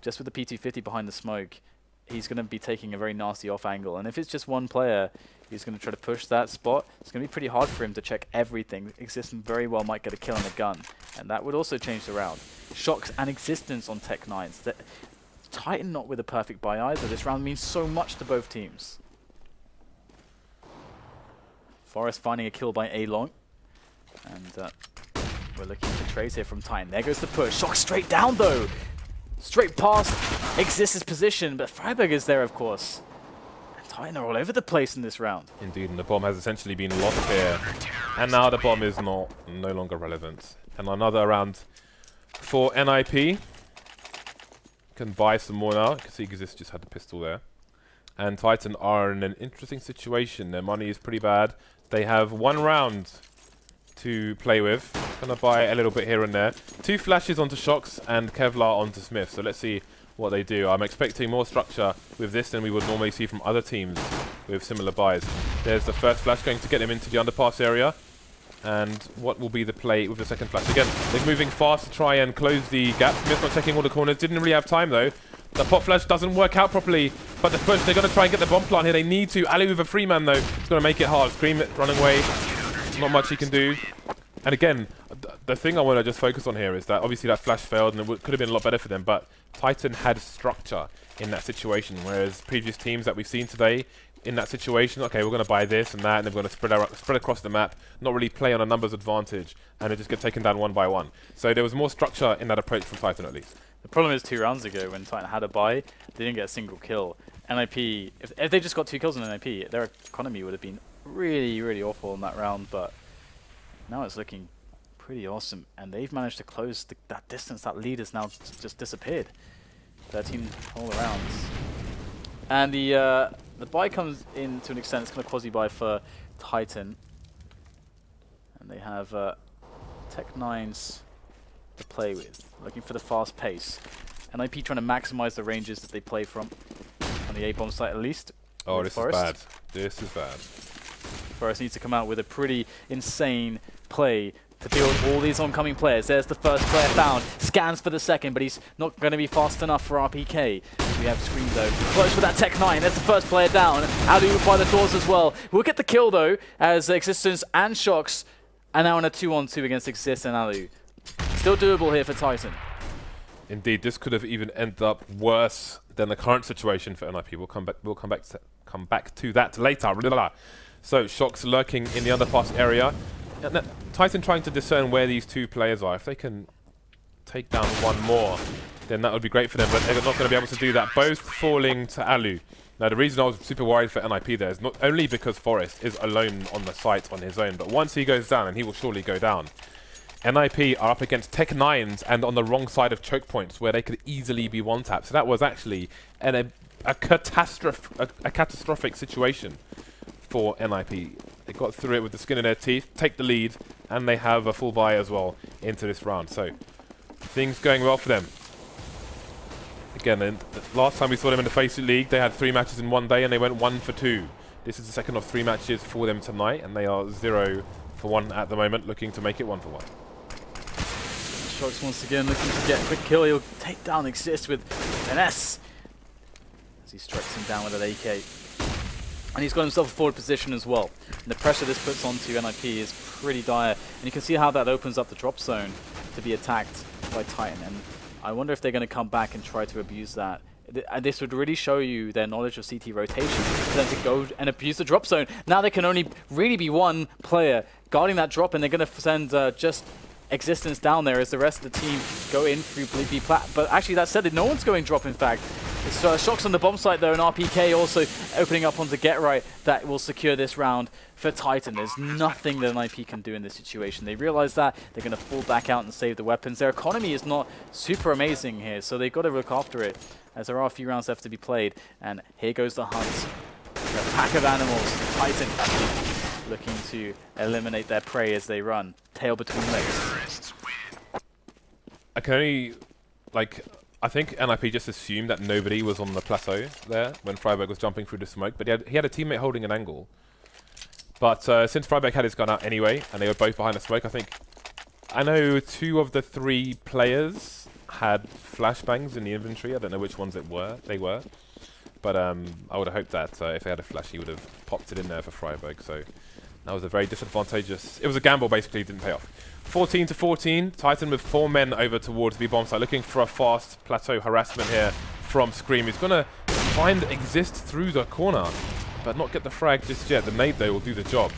Just with the P250 behind the smoke, he's going to be taking a very nasty off angle. And if it's just 1 player, he's going to try to push that spot. It's going to be pretty hard for him to check everything. Existence very well might get a kill on a gun, and that would also change the round. Shox and Existence on Tech 9s. Titan not with a perfect buy either. This round means so much to both teams. Forest finding a kill by A-Long. And we're looking for trades here from Titan. There goes the push. Shock straight down, though. Straight past Exist's position, but Freiburg is there, of course. And Titan are all over the place in this round. Indeed, and the bomb has essentially been lost here. And now the bomb is no longer relevant. And another round for NiP. Can buy some more now. You can see Exist just had the pistol there. And Titan are in an interesting situation. Their money is pretty bad. They have 1 round to play with. Gonna buy a little bit here and there. 2 flashes onto Shocks and Kevlar onto Smith. So let's see what they do. I'm expecting more structure with this than we would normally see from other teams with similar buys. There's the first flash going to get him into the underpass area. And what will be the play with the second flash? Again, they're moving fast to try and close the gap. Smith not checking all the corners. Didn't really have time though. The pop flash doesn't work out properly. But the push, they're going to try and get the bomb plant here. They need to. Ali with a free man though. It's going to make it hard. Scream it, running away. Not much he can do. And again, the thing I want to just focus on here is that obviously that flash failed and it could have been a lot better for them. But Titan had structure in that situation. Whereas previous teams that we've seen today, in that situation, okay, we're going to buy this and that, and they're going to spread across the map, not really play on a numbers advantage, and it just get taken down one by one. So there was more structure in that approach from Titan at least. The problem is 2 rounds ago when Titan had a buy, they didn't get a single kill. NiP, if they just got 2 kills on NiP, their economy would have been really, really awful in that round, but now it's looking pretty awesome, and they've managed to close that distance. That lead has now just disappeared. 13 all rounds. And the buy comes in to an extent. It's kind of quasi-buy for Titan. And they have Tech-9s to play with, looking for the fast pace. NiP trying to maximize the ranges that they play from on the A-bomb site at least. Oh, this is bad. This is bad. Forest needs to come out with a pretty insane play to deal with all these oncoming players. There's the first player found. Scans for the second, but he's not going to be fast enough for RPK. We have Scream though. Close with that Tech-9. There's the first player down. Alu by the doors as well. We'll get the kill though, as Existence and Shocks are now in a 2-on-2 against Exist and Alu. Still doable here for Titan. Indeed, this could have even ended up worse than the current situation for NiP. We'll come back to that later. So Shocks lurking in the underpass area. Titan trying to discern where these 2 players are. If they can take down 1 more, then that would be great for them, but they're not going to be able to do that. Both falling to Alu. Now, the reason I was super worried for NiP there is not only because Forest is alone on the site on his own, but once he goes down, and he will surely go down, NiP are up against Tech-9s and on the wrong side of choke points where they could easily be one-tapped. So that was actually a catastrophic situation for NiP. They got through it with the skin in their teeth, take the lead, and they have a full buy as well into this round. So things going well for them. Again, the last time we saw them in the FACEIT League, they had 3 matches in 1 day and they went 1 for 2. This is the second of 3 matches for them tonight, and they are 0 for 1 at the moment, looking to make it 1 for 1. Shocks once again looking to get a quick kill. He'll take down Exist with an S as he strikes him down with an AK. And he's got himself a forward position as well. And the pressure this puts onto NiP is pretty dire. And you can see how that opens up the drop zone to be attacked by Titan. And I wonder if they're going to come back and try to abuse that. And this would really show you their knowledge of CT rotation for them to go and abuse the drop zone. Now there can only really be 1 player guarding that drop, and they're going to send just Existence down there as the rest of the team go in through B plat. But actually, that said, no one's going drop, in fact. It's Shocks on the bomb site though, and RPK also opening up onto Get Right that will secure this round for Titan. There's nothing that NiP can do in this situation. They realize that. They're going to fall back out and save the weapons. Their economy is not super amazing here, so they've got to look after it, as there are a few rounds left to be played. And here goes the hunt. A pack of animals. Titan looking to eliminate their prey as they run. Tail between legs. I can only, I think NiP just assumed that nobody was on the plateau there when Freiburg was jumping through the smoke, but he had a teammate holding an angle. But since Freiburg had his gun out anyway, and they were both behind the smoke, I know 2 of the 3 players had flashbangs in the inventory. I don't know which ones they were. But I would have hoped that if they had a flash, he would have popped it in there for Freiburg. So that was a very disadvantageous. It was a gamble, basically. It didn't pay off. 14 to 14. Titan with 4 men over towards the bomb site, looking for a fast plateau harassment here from Scream. He's going to find Exist through the corner, but not get the frag just yet. The nade, though, will do the job.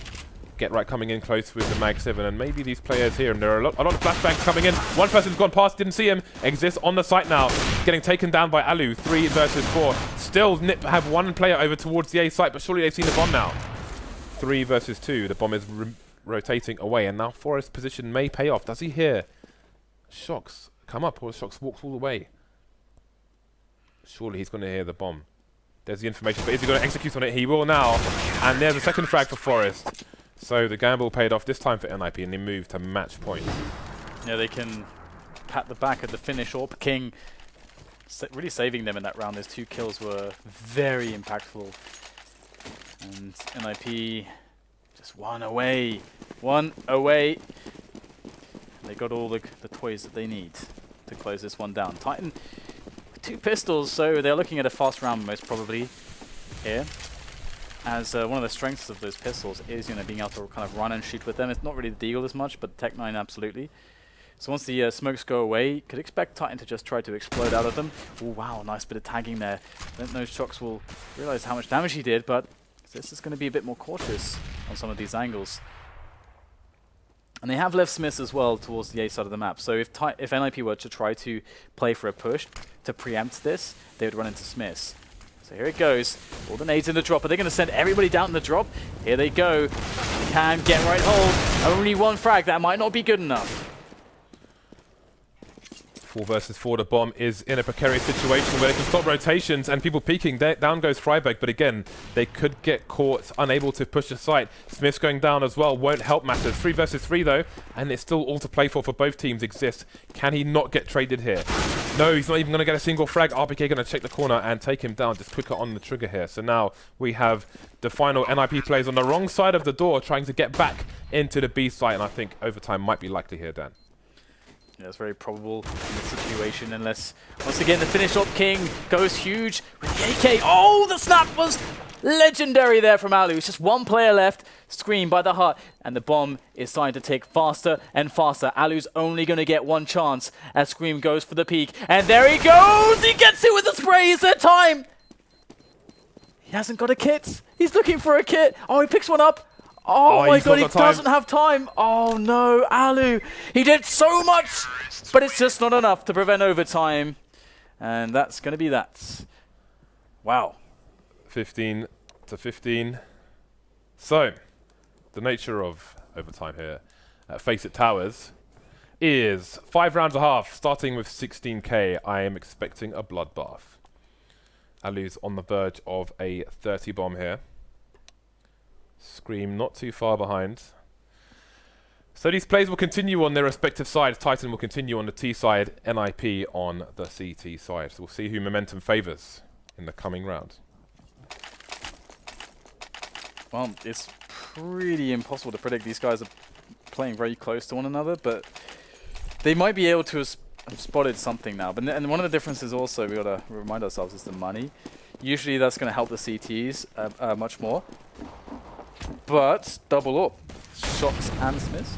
Get Right coming in close with the Mag 7, and maybe these players here, and there are a lot of flashbangs coming in. One person's gone past, didn't see him. Exists on the site now, getting taken down by Alu. 3 versus 4. Still, NiP have one player over towards the A site, but surely they've seen the bomb now. 3 versus 2. The bomb is rotating away, and now Forest's position may pay off. Does he hear Shox come up, or Shox walks all the way? Surely he's going to hear the bomb. There's the information, but is he going to execute on it? He will now. And there's a second frag for Forest. So the gamble paid off this time for NiP, and they move to match point. Yeah, they can pat the back at the finish. Orp King really saving them in that round. Those 2 kills were very impactful. And NiP just one away. One away. They got all the toys that they need to close this one down. Titan, 2 pistols, so they're looking at a fast round most probably here. As one of the strengths of those pistols is, being able to kind of run and shoot with them. It's not really the deal as much, but Tech9 absolutely. So once the smokes go away, you could expect Titan to just try to explode out of them. Oh wow, nice bit of tagging there. I don't know if Shox will realize how much damage he did, but this is going to be a bit more cautious on some of these angles. And they have left Smiths as well towards the A side of the map. So if NiP were to try to play for a push to preempt this, they would run into Smiths. So here it goes. All the nades in the drop. Are they going to send everybody down in the drop? Here they go. Can Get Right hold. Only 1 frag. That might not be good enough. 4 versus 4, the bomb is in a precarious situation where they can stop rotations and people peeking. Down goes Freiberg, but again, they could get caught, unable to push the site. Smith's going down as well, won't help matters. 3 versus 3 though, and it's still all to play for both teams exist. Can he not get traded here? No, he's not even going to get a single frag. RPK going to check the corner and take him down, just quicker on the trigger here. So now we have the final NiP players on the wrong side of the door trying to get back into the B site, and I think overtime might be likely here, Dan. Yeah, it's very probable in this situation, unless, once again, the finish up King goes huge with the AK. Oh, the snap was legendary there from Alu. It's just 1 player left, Scream by the heart, and the bomb is starting to tick faster and faster. Alu's only going to get 1 chance as Scream goes for the peek. And there he goes! He gets it with the spray! Is there time? He hasn't got a kit. He's looking for a kit. Oh, he picks one up. Oh my god, he doesn't have time. Oh no, Alu. He did so much, but it's just not enough to prevent overtime. And that's going to be that. Wow. 15 to 15. So, the nature of overtime here at FACEIT Towers is 5 rounds a half, starting with 16k. I am expecting a bloodbath. Alu's on the verge of a 30 bomb here. Scream not too far behind. So these plays will continue on their respective sides. Titan will continue on the T side, NiP on the CT side. So we'll see who momentum favours in the coming round. Well, it's pretty impossible to predict. These guys are playing very close to one another, but they might be able to have spotted something now. But and one of the differences also, we got to remind ourselves, is the money. Usually that's going to help the CTs much more. But double up, Shox and Smiths.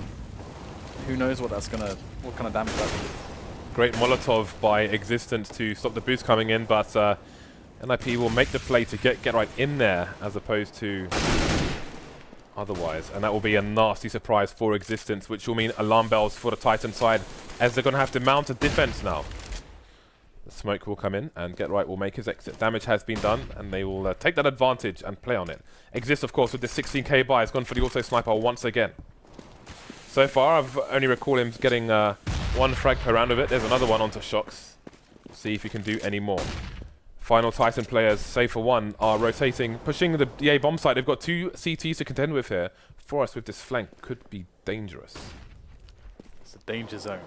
Who knows what kind of damage that will do. Great Molotov by Existence to stop the boost coming in, but NiP will make the play to get right in there as opposed to otherwise, and that will be a nasty surprise for Existence, which will mean alarm bells for the Titan side as they're going to have to mount a defense now. The smoke will come in and Get Right will make his exit. Damage has been done and they will take that advantage and play on it. Exist, of course, with the 16k buy has gone for the auto sniper once again. So far, I've only recalled him getting 1 frag per round of it. There's another one onto Shox. See if he can do any more. Final Titan players, save for 1, are rotating, pushing the A bomb site. They've got 2 CTs to contend with here. Forest with this flank could be dangerous. It's a danger zone.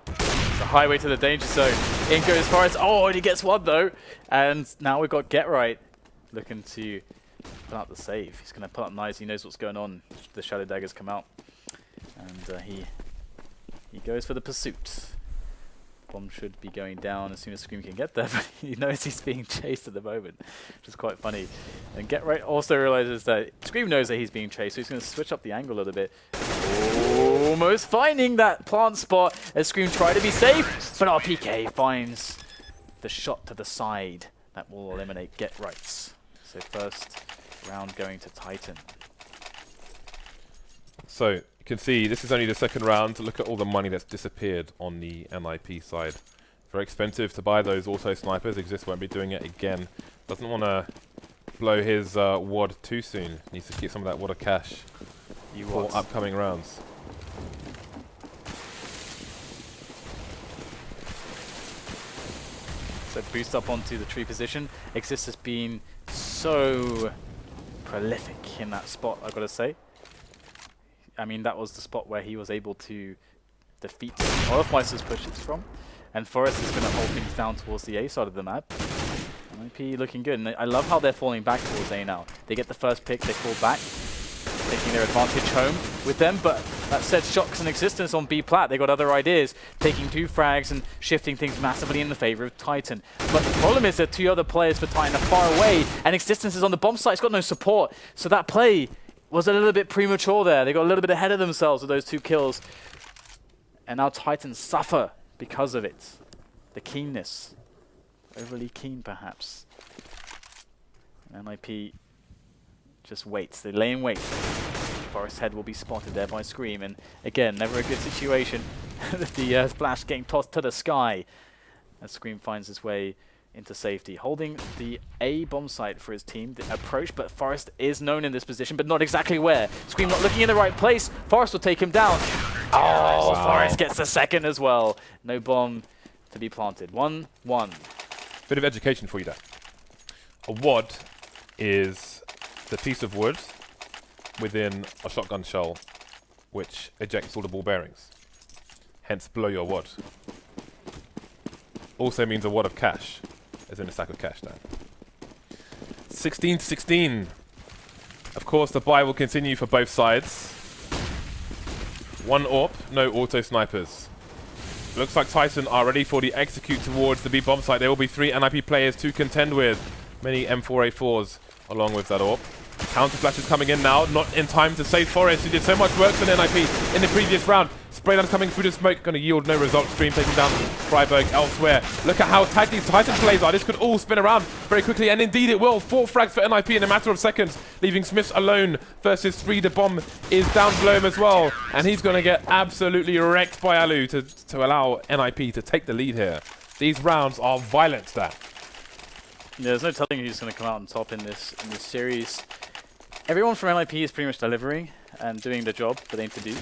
It's a highway to the danger zone. In goes Forest. Oh, and he gets 1 though. And now we've got Get Right looking to put out the save. He's going to put up nice. He knows what's going on. The Shadow Daggers come out. And he goes for the pursuit. Bomb should be going down as soon as Scream can get there, but he knows he's being chased at the moment, which is quite funny. And Get Right also realizes that Scream knows that he's being chased, so he's going to switch up the angle a little bit. Almost finding that plant spot as Scream try to be safe, but RPK finds the shot to the side that will eliminate Get Rights. So first round going to Titan. So you can see this is only the second round. Look at all the money that's disappeared on the NiP side. Very expensive to buy those auto snipers. Exist won't be doing it again. Doesn't want to blow his wad too soon. Needs to keep some of that wad of cash for upcoming rounds. So boost up onto the tree position. Exist has been so prolific in that spot, I've got to say. I mean, that was the spot where he was able to defeat Olafmeister's pushes from. And Forest is going to hold things down towards the A side of the map. NiP looking good. And I love how they're falling back towards A now. They get the first pick, they fall back, taking their advantage home with them. But that said, Shock's in existence on B plat. They got other ideas, taking 2 frags and shifting things massively in the favor of Titan. But the problem is that 2 other players for Titan are far away, and existence is on the bomb site. It's got no support. So that play was a little bit premature there. They got a little bit ahead of themselves with those 2 kills. And now Titans suffer because of it. The keenness. Overly keen, perhaps. And NiP just waits. They lay in wait. Forest head will be spotted there by Scream. And again, never a good situation. The splash getting tossed to the sky as Scream finds his way into safety. Holding the A bomb site for his team. The approach, but Forest is known in this position, but not exactly where. Scream not looking in the right place. Forest will take him down. Oh, wow. Forest gets the second as well. No bomb to be planted. 1-1. Bit of education for you there. A wad is the piece of wood within a shotgun shell which ejects all the ball bearings. Hence, blow your wad. Also means a wad of cash, as in a sack of cash there. 16-16. Of course, the buy will continue for both sides. 1 AWP, no auto snipers. Looks like Titan are ready for the execute towards the B bomb site. There will be 3 NiP players to contend with. Many M4A4s along with that AWP. Counter flashes coming in now, not in time to save Forest, who did so much work for NiP in the previous round. Spraydown coming through the smoke, going to yield no result. Stream taking down Freiburg elsewhere. Look at how tagged these Titan plays are. This could all spin around very quickly, and indeed it will. 4 frags for NiP in a matter of seconds, leaving Smiths alone versus 3. The bomb is down below him as well, and he's going to get absolutely wrecked by Alu to allow NiP to take the lead here. These rounds are violent there. Yeah, there's no telling who's going to come out on top in this series. Everyone from NiP is pretty much delivering and doing the job that they need to do.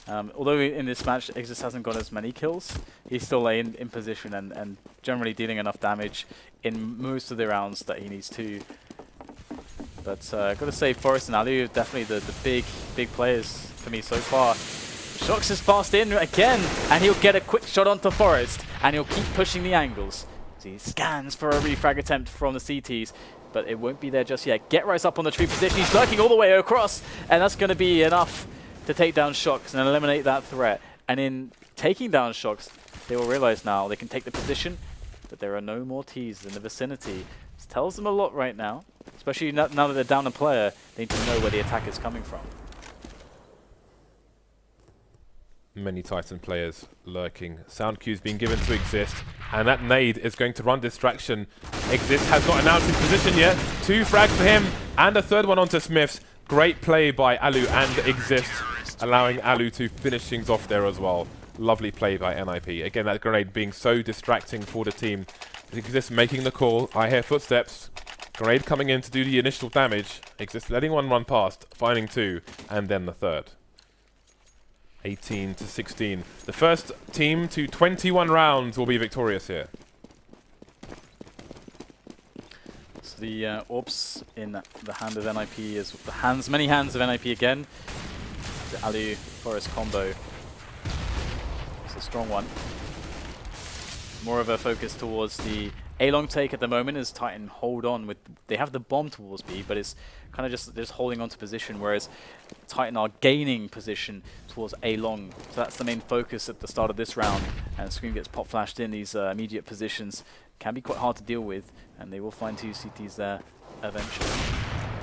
Although in this match, Exist hasn't got as many kills, he's still in position and generally dealing enough damage in most of the rounds that he needs to. But I've got to say, Forest and Alu are definitely the big players for me so far. Shox is fast in again, and he'll get a quick shot onto Forest, and he'll keep pushing the angles. So he scans for a refrag attempt from the CTs, but it won't be there just yet. Get right up on the tree position. He's lurking all the way across, and that's going to be enough to take down Shox and eliminate that threat. And in taking down Shox, they will realize now they can take the position, but there are no more Ts in the vicinity. This tells them a lot right now, especially now that they're down a player. They need to know where the attack is coming from. Many Titan players lurking. Sound cues being given to Exist, and that nade is going to run distraction. Exist has not announced his position yet. 2 frags for him, and a 3rd one onto Smiths. Great play by Alu and Exist, allowing Alu to finish things off there as well. Lovely play by NiP. Again, that grenade being so distracting for the team. Exist making the call. I hear footsteps. Grenade coming in to do the initial damage. Exist letting 1 run past, finding 2, and then the 3rd. 18-16. The first team to 21 rounds will be victorious here. So the AWPs in the hand of NiP is the many hands of NiP again. The Alu Forest combo. It's a strong one. More of a focus towards the A-long take at the moment as Titan hold on with. They have the bomb towards B, but it's kind of just holding on to position, whereas Titan are gaining position towards A-long. So that's the main focus at the start of this round. And Scream gets pop flashed in. These immediate positions can be quite hard to deal with, and they will find 2 CTs there eventually.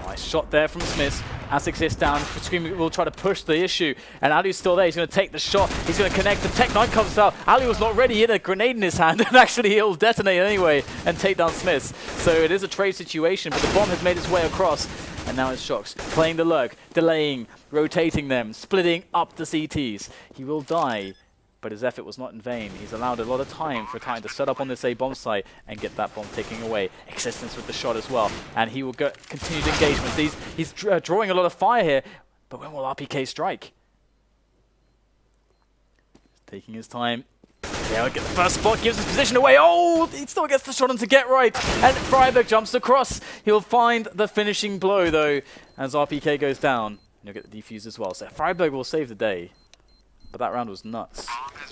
Nice shot there from Smith. As Exist down, Scream will try to push the issue, and Alu's still there. He's going to take the shot. He's going to connect. The Tech 9 comes out. Alu was not ready. He had a grenade in his hand, and actually he'll detonate anyway and take down Smith. So it is a trade situation, but the bomb has made its way across. And now it's Shox playing the lurk, delaying, rotating them, splitting up the CTs. He will die, but his effort was not in vain. He's allowed a lot of time for Titan to set up on this A bomb site and get that bomb taken away. Existence with the shot as well, and he will get continued engagements. He's drawing a lot of fire here, but when will RPK strike? Taking his time. Yeah, he'll get the first spot, gives his position away. Oh, he still gets the shot on to get right. And Freiburg jumps across. He'll find the finishing blow, though, as RPK goes down. He'll get the defuse as well. So Freiburg will save the day. But that round was nuts.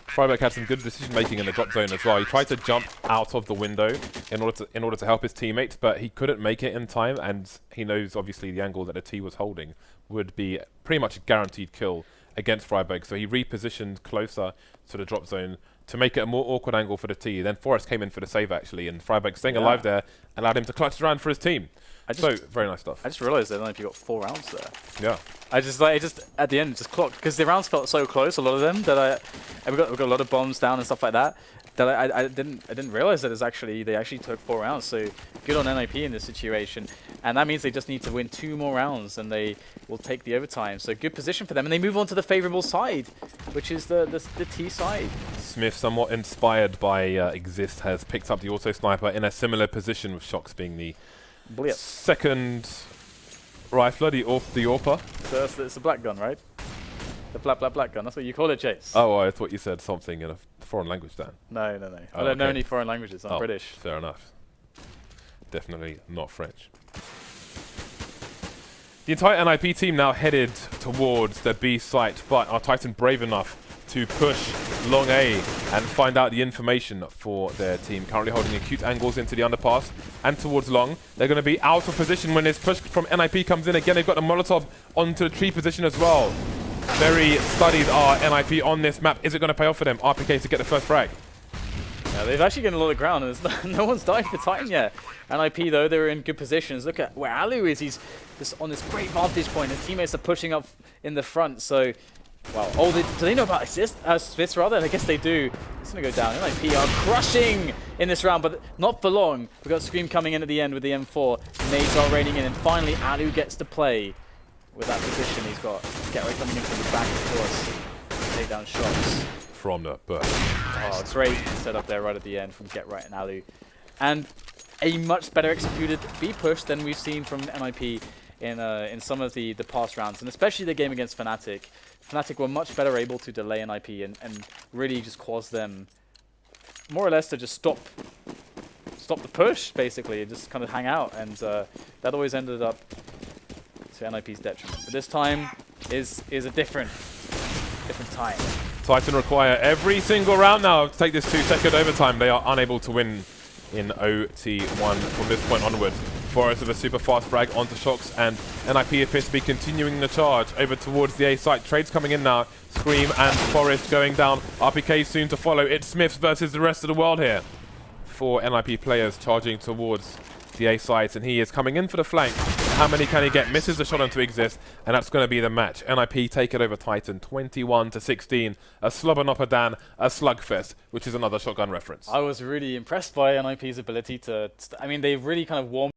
Freiburg had some good decision-making in the drop zone as well. He tried to jump out of the window in order to help his teammates, but he couldn't make it in time, and he knows, obviously, the angle that the T was holding would be pretty much a guaranteed kill against Freiburg. So he repositioned closer to the drop zone to make it a more awkward angle for the T. Then Forrest came in for the save, actually, and Freiburg staying alive there allowed him to clutch the round for his team. So, very nice stuff. I just realized that NiP got 4 rounds there. Yeah. I just at the end just clocked, because the rounds felt so close, a lot of them, that we got a lot of bombs down and stuff like that, that I didn't realize that they actually took 4 rounds. So good on NiP in this situation, and that means they just need to win 2 more rounds and they will take the overtime. So good position for them, and they move on to the favorable side, which is the T side. Smith, somewhat inspired by Exist, has picked up the auto sniper in a similar position, with Shox being the second rifler, the AWPer. So it's a black gun, right? The black gun. That's what you call it, Chase. Oh, I thought you said something in a foreign language, Dan. No. I don't know any foreign languages. I'm British. Fair enough. Definitely not French. The entire NiP team now headed towards the B site, but are Titan brave enough to push long A and find out the information for their team? Currently holding acute angles into the underpass and towards long. They're going to be out of position when this push from NiP comes in. Again, they've got the Molotov onto the tree position as well. Very studied are NiP on this map. Is it going to pay off for them? RPK to get the first frag. Yeah, they've actually gotten a lot of ground, and no one's died for Titan yet. NiP, though, they're in good positions. Look at where Alu is. He's just on this great vantage point. His teammates are pushing up in the front, so... Wow. Oh, do they know about Smiths, rather? I guess they do. It's going to go down. NiP are crushing in this round, but not for long. We've got Scream coming in at the end with the M4. Nades are raining in, and finally Alu gets to play with that position. He's got Getaway coming in from the back, of course. Take down shots. From the back. Oh, great set up there right at the end from Get Right and Alu. And a much better executed B push than we've seen from NiP in some of the past rounds, and especially the game against Fnatic. Fnatic were much better able to delay NiP and really just cause them more or less to just stop the push, basically, and just kind of hang out, and that always ended up to NiP's detriment. But this time is a different time. Titan require every single round now to take this 2-second overtime. They are unable to win in OT1 from this point onwards. Forrest with a super fast frag onto Shox, and NiP appears to be continuing the charge over towards the A site. Trades coming in now. Scream and Forrest going down. RPK soon to follow. It's Smiths versus the rest of the world here. 4 NiP players charging towards the A site, and he is coming in for the flank. How many can he get? Misses the shot onto Exist, and that's going to be the match. NiP take it over Titan, 21-16. A Slobber-Nopper-Dan, a slugfest, which is another shotgun reference. I was really impressed by NiP's ability to... I mean, they've really kind of warmed